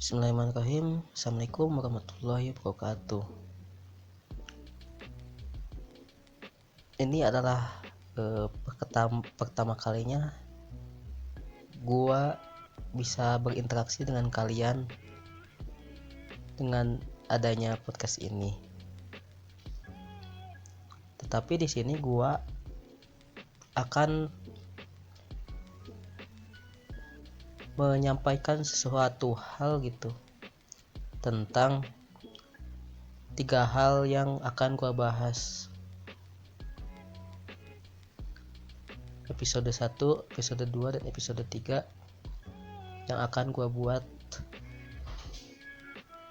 Bismillahirrahmanirrahim. Assalamualaikum warahmatullahi wabarakatuh. Ini adalah pertama kalinya gua bisa berinteraksi dengan kalian dengan adanya podcast ini. Tetapi di sini gua akan menyampaikan sesuatu hal gitu tentang 3 hal yang akan gua bahas. Episode 1, episode 2, dan episode 3 yang akan gua buat.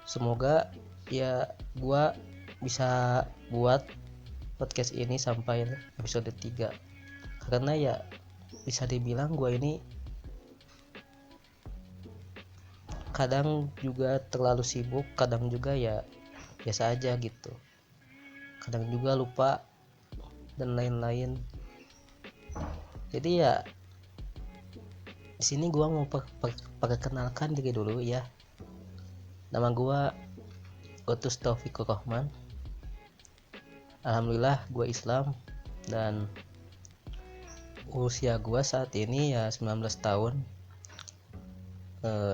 Semoga ya gua bisa buat podcast ini sampai episode 3. Karena ya bisa dibilang gua ini kadang juga terlalu sibuk, kadang juga ya biasa aja gitu, kadang juga lupa dan lain-lain. Jadi ya di sini gua mau perkenalkan diri dulu ya. Nama gua Otus Taufikur Rahman. Alhamdulillah gua Islam dan usia gua saat ini ya 19 tahun.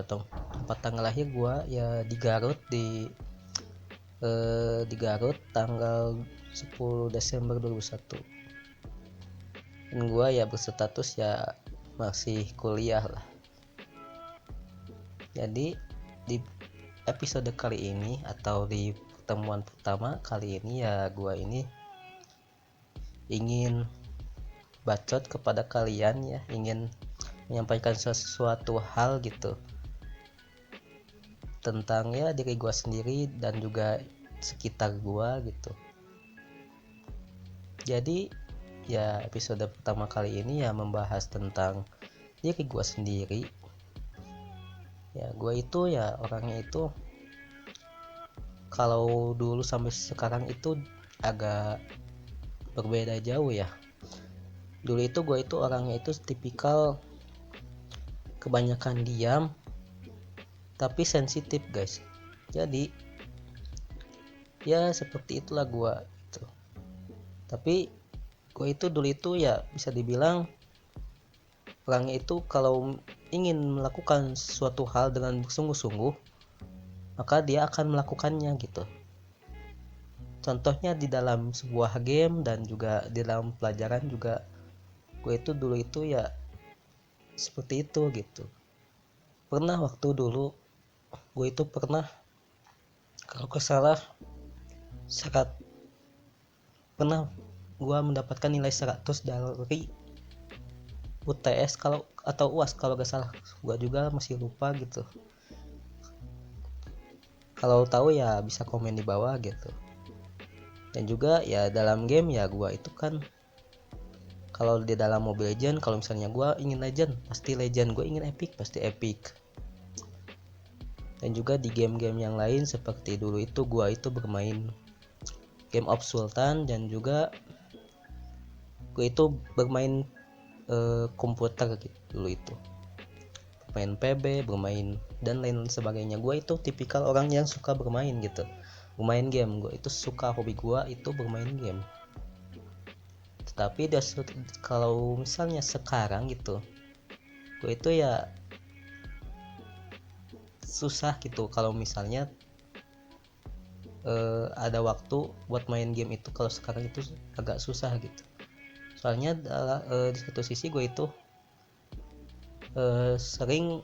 Tempat tanggal lahir gua ya di Garut, di Garut tanggal 10 Desember 2001. Dan gua ya berstatus ya masih kuliah lah. Jadi di episode kali ini atau di pertemuan pertama kali ini ya gua ini ingin bacot kepada kalian ya, ingin menyampaikan sesuatu hal gitu tentang ya diri gua sendiri dan juga sekitar gua gitu. Jadi ya episode pertama kali ini ya membahas tentang diri gua sendiri. Ya gua itu ya orangnya itu kalau dulu sampai sekarang itu agak berbeda jauh ya. Dulu itu gua itu orangnya itu tipikal kebanyakan diam tapi sensitif guys. Jadi ya seperti itulah gua itu. Tapi gua itu dulu itu ya bisa dibilang orangnya itu kalau ingin melakukan suatu hal dengan bersungguh-sungguh maka dia akan melakukannya gitu. Contohnya di dalam sebuah game dan juga di dalam pelajaran juga gue itu dulu itu ya seperti itu gitu. Pernah waktu dulu gue itu pernah kalau kesalah pernah gue mendapatkan nilai 100 dari UTS kalau atau UAS kalau gak salah, gue juga masih lupa gitu. Kalau tahu ya bisa komen di bawah gitu. Dan juga ya dalam game ya gue itu kan kalau di dalam Mobile Legend, kalau misalnya gue ingin Legend pasti Legend, gue ingin Epic pasti Epic. Dan juga di game-game yang lain seperti dulu itu gue itu bermain Game of Sultan dan juga gue itu bermain komputer gitu dulu itu, bermain PB, bermain dan lain sebagainya. Gue itu tipikal orang yang suka bermain gitu, bermain game. Gue itu suka, hobi gue itu bermain game. Tetapi kalau misalnya sekarang gitu gue itu ya susah gitu kalau misalnya ada waktu buat main game itu. Kalau sekarang itu agak susah gitu. Soalnya di satu sisi gue itu sering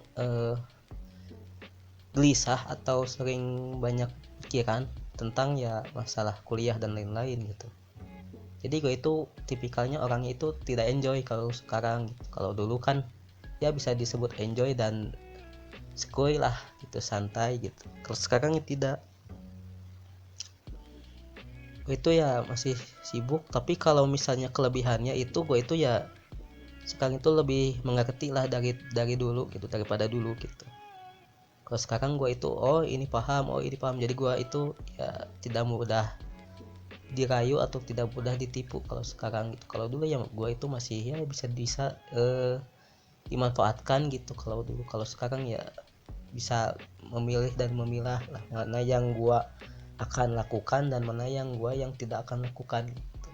gelisah atau sering banyak pikiran tentang ya masalah kuliah dan lain-lain gitu. Jadi gue itu tipikalnya orangnya itu tidak enjoy kalau sekarang gitu. Kalau dulu kan ya bisa disebut enjoy dan skoy lah gitu, santai gitu. Kalau sekarang ya tidak. Gue itu ya masih sibuk, tapi kalau misalnya kelebihannya itu gue itu ya sekarang itu lebih mengerti lah dari dulu gitu, daripada dulu gitu. Kalau sekarang gue itu ini paham, jadi gue itu ya tidak mudah dirayu atau tidak mudah ditipu kalau sekarang gitu. Kalau dulu ya gue itu masih ya bisa dimanfaatkan gitu kalau dulu. Kalau sekarang ya bisa memilih dan memilah lah, mana yang gua akan lakukan dan mana yang gua yang tidak akan lakukan gitu.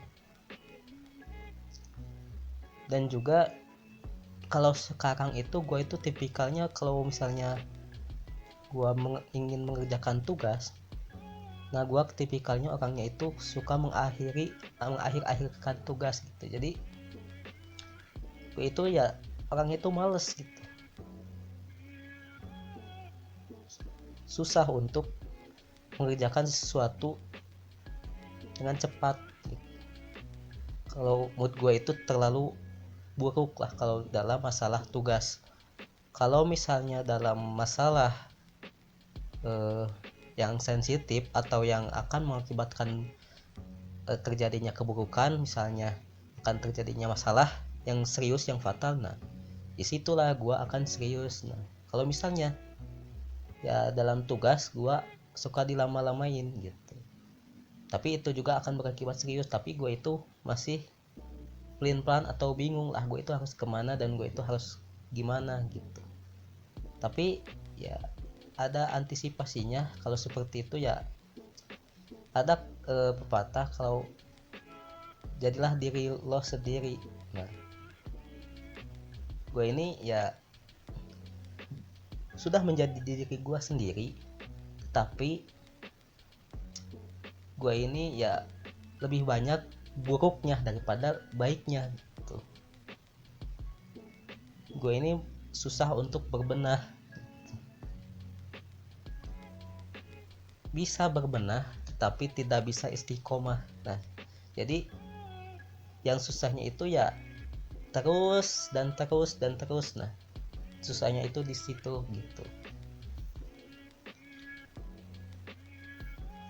Dan juga kalau sekarang itu gua itu tipikalnya kalau misalnya gua ingin mengerjakan tugas, nah gua tipikalnya orangnya itu suka mengakhir-akhirkan tugas gitu. Jadi gua itu ya orangnya itu males gitu, susah untuk mengerjakan sesuatu dengan cepat gitu. Kalau mood gue itu terlalu buruk lah kalau dalam masalah tugas. Kalau misalnya dalam masalah yang sensitif atau yang akan mengakibatkan terjadinya keburukan, misalnya akan terjadinya masalah yang serius yang fatal, nah disitulah gue akan serius. Nah kalau misalnya ya dalam tugas gue suka dilama-lamain gitu, tapi itu juga akan berakibat serius, tapi gue itu masih plan atau bingung lah gue itu harus kemana dan gue itu harus gimana gitu. Tapi ya ada antisipasinya kalau seperti itu ya. Ada pepatah kalau jadilah diri lo sendiri. Nah gue ini ya sudah menjadi diri gue sendiri, tapi gue ini ya lebih banyak buruknya daripada baiknya gitu. Gue ini susah untuk berbenah, bisa berbenah tapi tidak bisa istiqomah. Nah jadi yang susahnya itu ya terus dan terus dan terus. Nah susahnya itu di situ gitu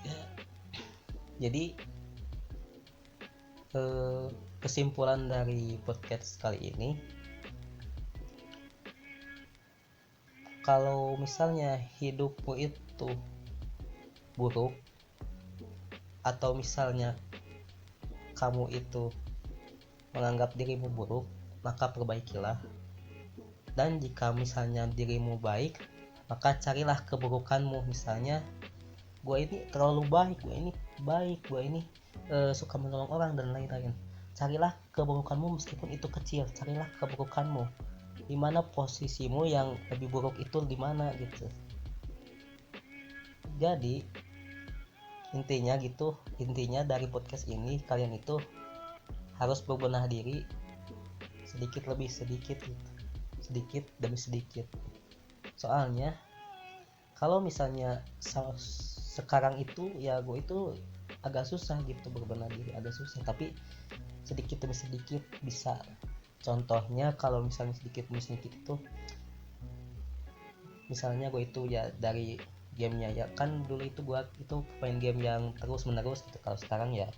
ya. Jadi kesimpulan dari podcast kali ini, kalau misalnya hidupmu itu buruk atau misalnya kamu itu menganggap dirimu buruk, maka perbaikilah. Dan jika misalnya dirimu baik, maka carilah keburukanmu. Misalnya gue ini terlalu baik, gue ini suka menolong orang dan lain-lain. Carilah keburukanmu meskipun itu kecil, carilah keburukanmu. Di mana posisimu yang lebih buruk itu di mana gitu. Jadi intinya dari podcast ini kalian itu harus berbenah diri sedikit demi sedikit. Soalnya kalau misalnya sekarang itu ya gue itu agak susah gitu berbenah diri, agak susah, tapi sedikit demi sedikit bisa. Contohnya kalau misalnya sedikit demi sedikit itu, misalnya gue itu ya dari gamenya ya kan, dulu itu gue itu main game yang terus menerus gitu. Kalau sekarang ya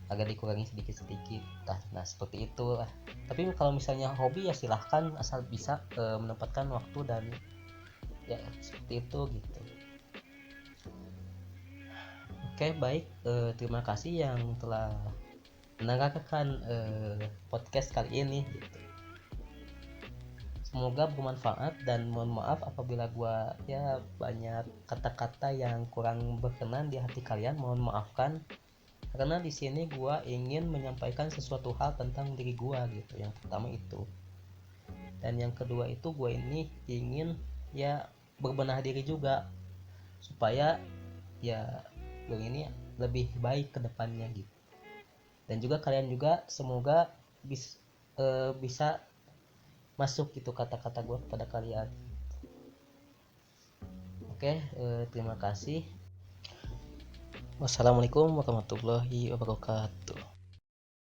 agak dikurangi sedikit nah seperti itulah. Tapi kalau misalnya hobi ya silahkan, asal bisa menempatkan waktu dan ya seperti itu gitu. Oke baik, terima kasih yang telah mendengarkan podcast kali ini gitu. Semoga bermanfaat dan mohon maaf apabila gua ya banyak kata-kata yang kurang berkenan di hati kalian, mohon maafkan. Karena di sini gua ingin menyampaikan sesuatu hal tentang diri gua gitu. Yang pertama itu. Dan yang kedua itu gua ini ingin ya berbenah diri juga supaya ya gua ini lebih baik ke depannya gitu. Dan juga kalian juga semoga bisa masuk gitu kata-kata gue kepada kalian. Oke, terima kasih. Wassalamualaikum warahmatullahi wabarakatuh.